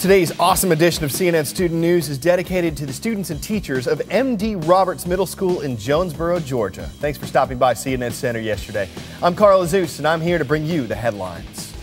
Today's awesome edition of CNN Student News is dedicated to the students and teachers of M.D. Roberts Middle School in Jonesboro, Georgia. Thanks for stopping by CNN Center yesterday. I'm Carl Azuz, and I'm here to bring you the headlines.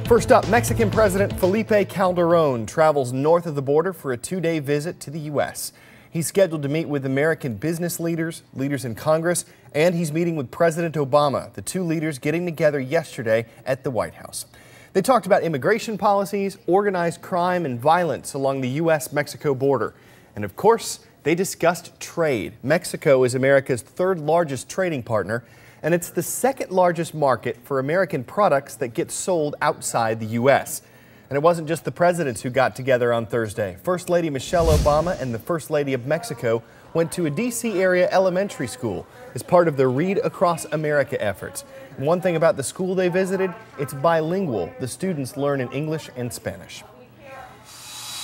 First up, Mexican President Felipe Calderon travels north of the border for a two-day visit to the U.S. He's scheduled to meet with American business leaders, leaders in Congress, and he's meeting with President Obama, the two leaders getting together yesterday at the White House. They talked about immigration policies, organized crime, and violence along the U.S.-Mexico border. And of course, they discussed trade. Mexico is America's third largest trading partner, and it's the second largest market for American products that get sold outside the U.S. And it wasn't just the presidents who got together on Thursday. First Lady Michelle Obama and the First Lady of Mexico went to a D.C. area elementary school as part of the Read Across America efforts. And one thing about the school they visited, it's bilingual. The students learn in English and Spanish.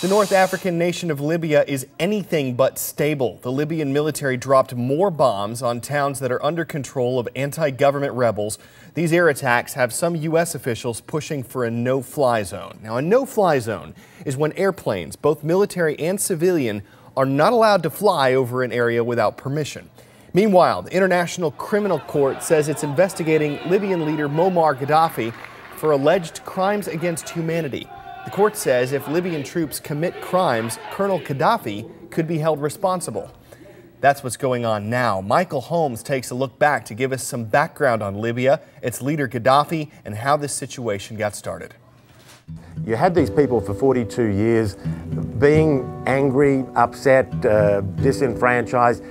The North African nation of Libya is anything but stable. The Libyan military dropped more bombs on towns that are under control of anti-government rebels. These air attacks have some U.S. officials pushing for a no-fly zone. Now, a no-fly zone is when airplanes, both military and civilian, are not allowed to fly over an area without permission. Meanwhile, the International Criminal Court says it's investigating Libyan leader Muammar Gaddafi for alleged crimes against humanity. The court says if Libyan troops commit crimes, Colonel Gaddafi could be held responsible. That's what's going on now. Michael Holmes takes a look back to give us some background on Libya, its leader Gaddafi, and how this situation got started. You had these people for 42 years being angry, upset, disenfranchised,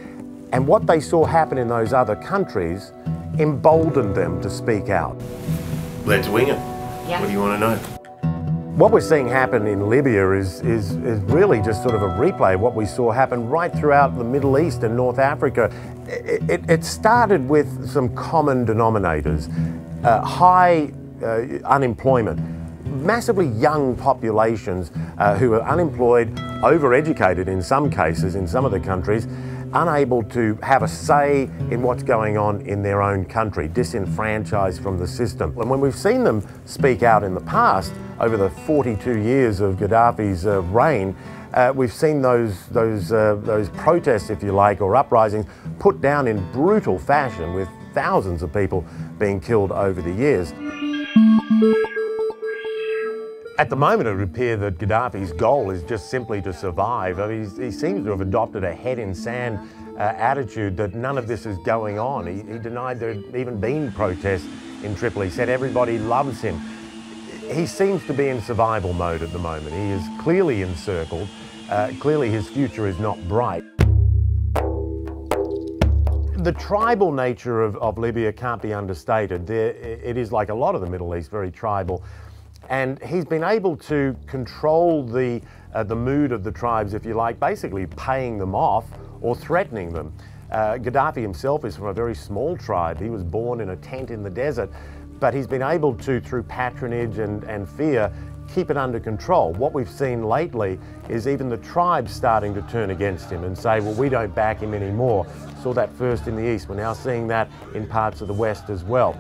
and what they saw happen in those other countries emboldened them to speak out. Let's wing it. Yeah. What do you want to know? What we're seeing happen in Libya is really just sort of a replay of what we saw happen right throughout the Middle East and North Africa. It started with some common denominators, high unemployment, massively young populations who are unemployed, overeducated in some cases, in some of the countries, unable to have a say in what's going on in their own country, disenfranchised from the system. And when we've seen them speak out in the past, over the 42 years of Gaddafi's reign, we've seen those protests, if you like, or uprisings put down in brutal fashion, with thousands of people being killed over the years. At the moment, it would appear that Gaddafi's goal is just simply to survive. I mean, he seems to have adopted a head-in-sand attitude that none of this is going on. He denied there had even been protests in Tripoli. He said everybody loves him. He seems to be in survival mode at the moment. He is clearly encircled. Clearly his future is not bright. The tribal nature of Libya can't be understated. It is, like a lot of the Middle East, very tribal. And he's been able to control the mood of the tribes, if you like, basically paying them off or threatening them. Gaddafi himself is from a very small tribe. He was born in a tent in the desert, but he's been able to, through patronage and fear, keep it under control. What we've seen lately is even the tribes starting to turn against him and say, well, we don't back him anymore. Saw that first in the East. We're now seeing that in parts of the West as well.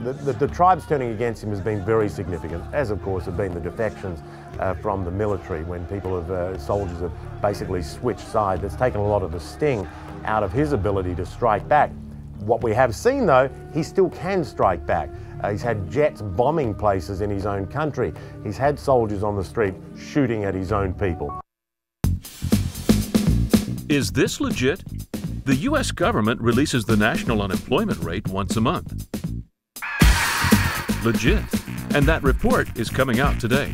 The tribes turning against him has been very significant, as of course have been the defections from the military, when soldiers have basically switched sides. It's taken a lot of the sting out of his ability to strike back. What we have seen, though, he still can strike back. He's had jets bombing places in his own country. He's had soldiers on the street shooting at his own people. Is this legit? The U.S. government releases the national unemployment rate once a month. Legit. And that report is coming out today.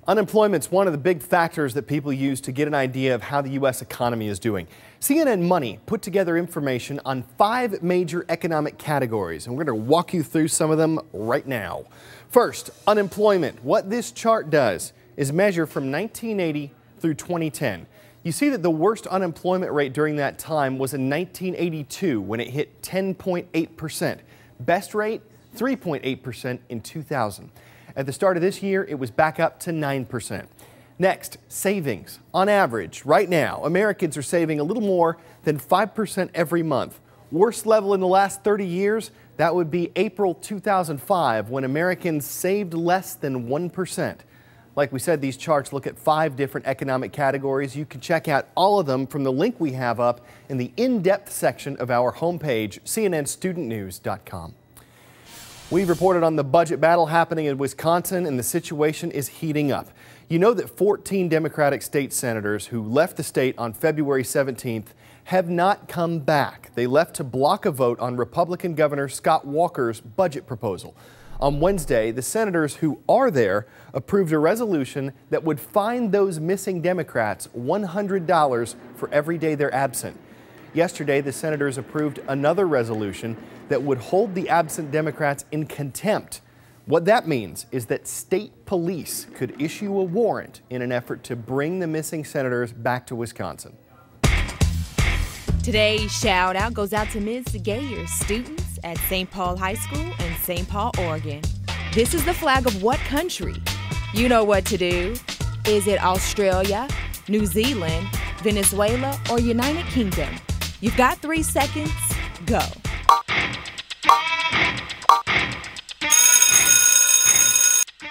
Unemployment's one of the big factors that people use to get an idea of how the U.S. economy is doing. CNN Money put together information on 5 major economic categories, and we're going to walk you through some of them right now. First, unemployment. What this chart does is measure from 1980 through 2010. You see that the worst unemployment rate during that time was in 1982, when it hit 10.8%. Best rate, 3.8% in 2000. At the start of this year, it was back up to 9%. Next, savings. On average, right now, Americans are saving a little more than 5% every month. Worst level in the last 30 years, that would be April 2005, when Americans saved less than 1%. Like we said, these charts look at 5 different economic categories. You can check out all of them from the link we have up in the in-depth section of our homepage, cnnstudentnews.com. We've reported on the budget battle happening in Wisconsin, and the situation is heating up. You know that 14 Democratic state senators who left the state on February 17th have not come back. They left to block a vote on Republican Governor Scott Walker's budget proposal. On Wednesday, the senators who are there approved a resolution that would fine those missing Democrats $100 for every day they're absent. Yesterday, the senators approved another resolution that would hold the absent Democrats in contempt. What that means is that state police could issue a warrant in an effort to bring the missing senators back to Wisconsin. Today's shout out goes out to Ms. Gayer, students at St. Paul High School in St. Paul, Oregon. This is the flag of what country? You know what to do. Is it Australia, New Zealand, Venezuela, or United Kingdom? You've got 3 seconds. Go.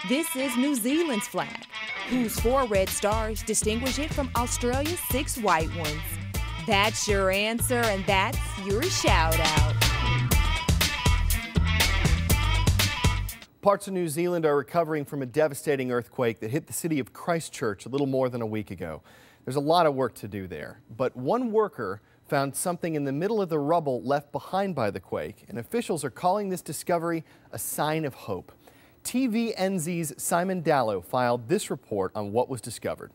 This is New Zealand's flag, whose 4 red stars distinguish it from Australia's 6 white ones. That's your answer, and that's your shout out. Parts of New Zealand are recovering from a devastating earthquake that hit the city of Christchurch a little more than a week ago. There's a lot of work to do there, but one worker found something in the middle of the rubble left behind by the quake, and officials are calling this discovery a sign of hope. TVNZ's Simon Dallow filed this report on what was discovered.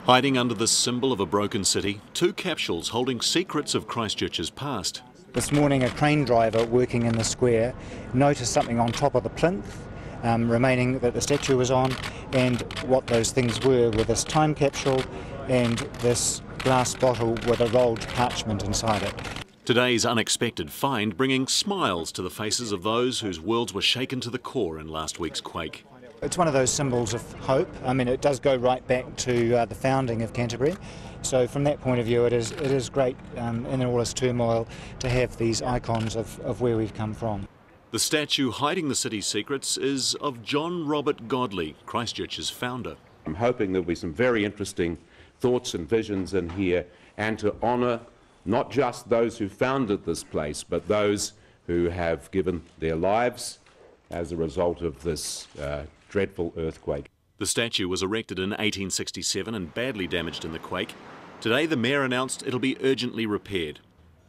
Hiding under the symbol of a broken city, 2 capsules holding secrets of Christchurch's past. This morning, a crane driver working in the square noticed something on top of the plinth remaining that the statue was on, and what those things were this time capsule and this glass bottle with a rolled parchment inside it. Today's unexpected find bringing smiles to the faces of those whose worlds were shaken to the core in last week's quake. It's one of those symbols of hope. I mean, it does go right back to the founding of Canterbury. So from that point of view, it is great in all its turmoil to have these icons of where we've come from. The statue hiding the city's secrets is of John Robert Godley, Christchurch's founder. I'm hoping there'll be some very interesting thoughts and visions in here, and to honour not just those who founded this place, but those who have given their lives as a result of this dreadful earthquake. The statue was erected in 1867 and badly damaged in the quake. Today the Mayor announced it'll be urgently repaired.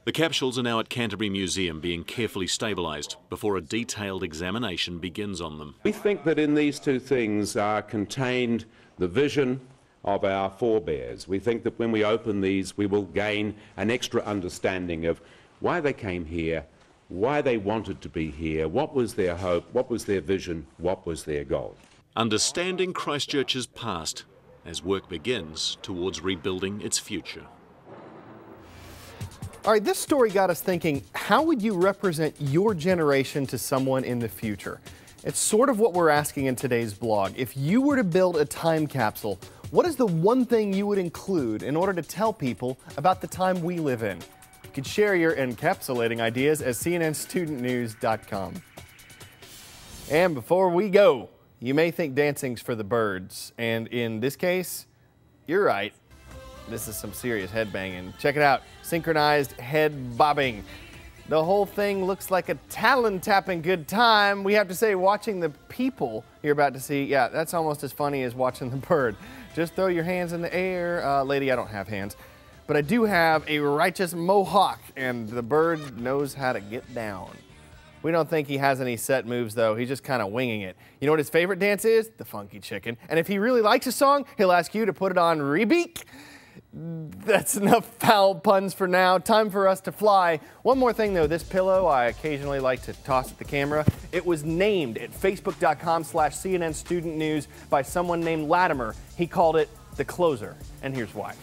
The capsules are now at Canterbury Museum being carefully stabilised before a detailed examination begins on them. We think that in these 2 things are contained the vision of our forebears. We think that when we open these, we will gain an extra understanding of why they came here, why they wanted to be here, what was their hope, what was their vision, what was their goal. Understanding Christchurch's past as work begins towards rebuilding its future. All right, this story got us thinking, how would you represent your generation to someone in the future? It's sort of what we're asking in today's blog. If you were to build a time capsule, what is the one thing you would include in order to tell people about the time we live in? You can share your encapsulating ideas at cnnstudentnews.com. And before we go, you may think dancing's for the birds, and in this case, you're right. This is some serious headbanging. Check it out, synchronized head bobbing. The whole thing looks like a talon-tapping good time. We have to say, watching the people you're about to see, yeah, that's almost as funny as watching the bird. Just throw your hands in the air. Lady, I don't have hands, but I do have a righteous mohawk, and the bird knows how to get down. We don't think he has any set moves, though. He's just kind of winging it. You know what his favorite dance is? The funky chicken. And if he really likes a song, he'll ask you to put it on repeat. That's enough foul puns for now. Time for us to fly. One more thing, though. This pillow I occasionally like to toss at the camera. It was named at facebook.com/CNN Student News by someone named Latimer. He called it the closer, and here's why.